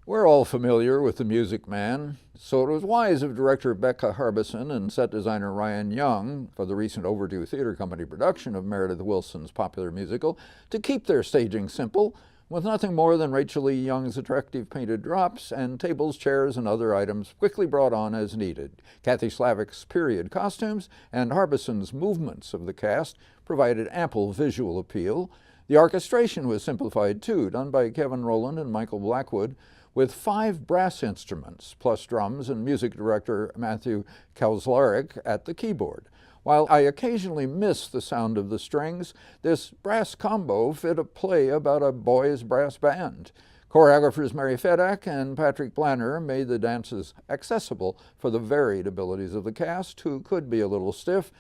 We're all familiar with the Music Man, so it was wise of director Becca Harbison and set designer Ryan Young for the recent overdue theater company production of Meredith Willson's popular musical to keep their staging simple, with nothing more than Rachel E. Young's attractive painted drops and tables, chairs, and other items quickly brought on as needed. Kathy Slavick's period costumes and Harbison's movements of the cast provided ample visual appeal. The orchestration was simplified too, done by Kevin Rowland and Michael Blackwood, with 5 brass instruments, plus drums and music director Matthew Kauzlaric at the keyboard. While I occasionally miss the sound of the strings, this brass combo fit a play about a boys' brass band. Choreographers Mary Fedak and Patrick Blanner made the dances accessible for the varied abilities of the cast, who could be a little stiff,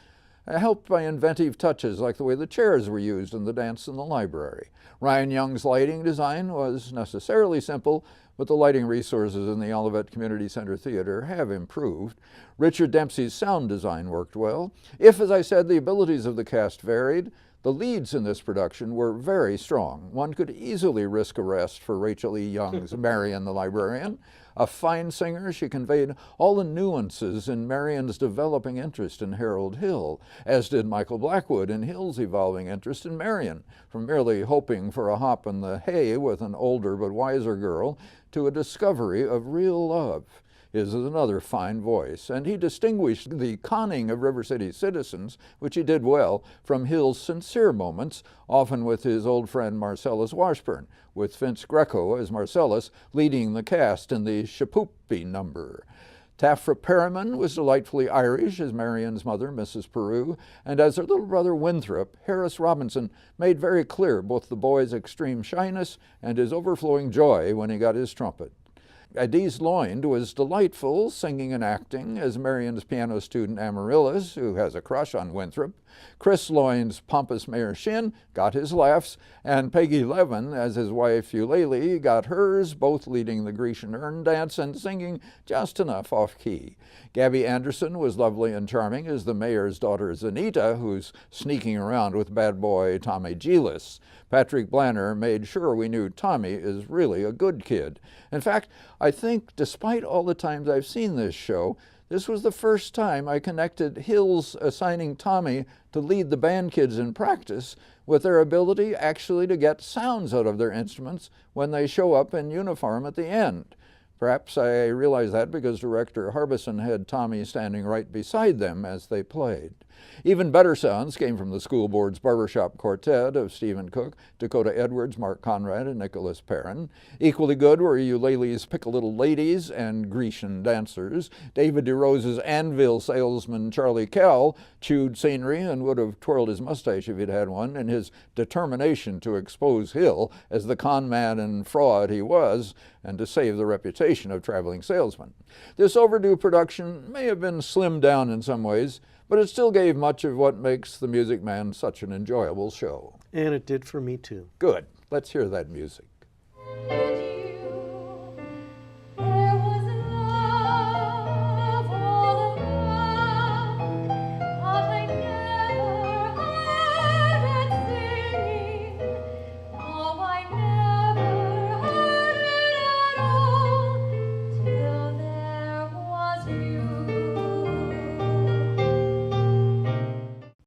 helped by inventive touches like the way the chairs were used in the dance in the library. Ryan Young's lighting design was necessarily simple, but the lighting resources in the Olivette Community Center Theater have improved. Richard Dempsey's sound design worked well. If, as I said, the abilities of the cast varied, the leads in this production were very strong. One could easily risk arrest for Rachel E. Young's Marian the librarian. A fine singer, she conveyed all the nuances in Marian's developing interest in Harold Hill, as did Michael Blackwood in Hill's evolving interest in Marian, from merely hoping for a hop in the hay with an older but wiser girl to a discovery of real love. His is another fine voice, and he distinguished the conning of River City citizens, which he did well, from Hill's sincere moments, often with his old friend Marcellus Washburn, with Vince Greco as Marcellus leading the cast in the Shapoopy number. Tafra Perriman was delightfully Irish as Marian's mother, Mrs. Paroo, and as her little brother Winthrop, Harris Robinson made very clear both the boy's extreme shyness and his overflowing joy when he got his trumpet. Adiz Loynd was delightful, singing and acting as Marian's piano student Amaryllis, who has a crush on Winthrop. Chris Loynd's pompous Mayor Shin got his laughs, and Peggy Levin, as his wife Eulalie, got hers, both leading the Grecian urn dance and singing just enough off-key. Gabby Anderson was lovely and charming as the mayor's daughter Zanita, who's sneaking around with bad boy Tommy Gillis. Patrick Blanner made sure we knew Tommy is really a good kid. In fact, I think despite all the times I've seen this show, this was the first time I connected Hill's assigning Tommy to lead the band kids in practice with their ability actually to get sounds out of their instruments when they show up in uniform at the end. Perhaps I realize that because director Harbison had Tommy standing right beside them as they played. Even better sounds came from the school board's barbershop quartet of Stephen Cook, Dakota Edwards, Mark Conrad, and Nicholas Perrin. Equally good were Eulalie's Pick-a-Little Ladies and Grecian dancers. David DeRose's anvil salesman Charlie Kell chewed scenery and would have twirled his mustache if he'd had one in his determination to expose Hill as the con man and fraud he was, and to save the reputation of traveling salesman. This overdue production may have been slimmed down in some ways, but it still gave much of what makes The Music Man such an enjoyable show. And it did for me too. Good. Let's hear that music.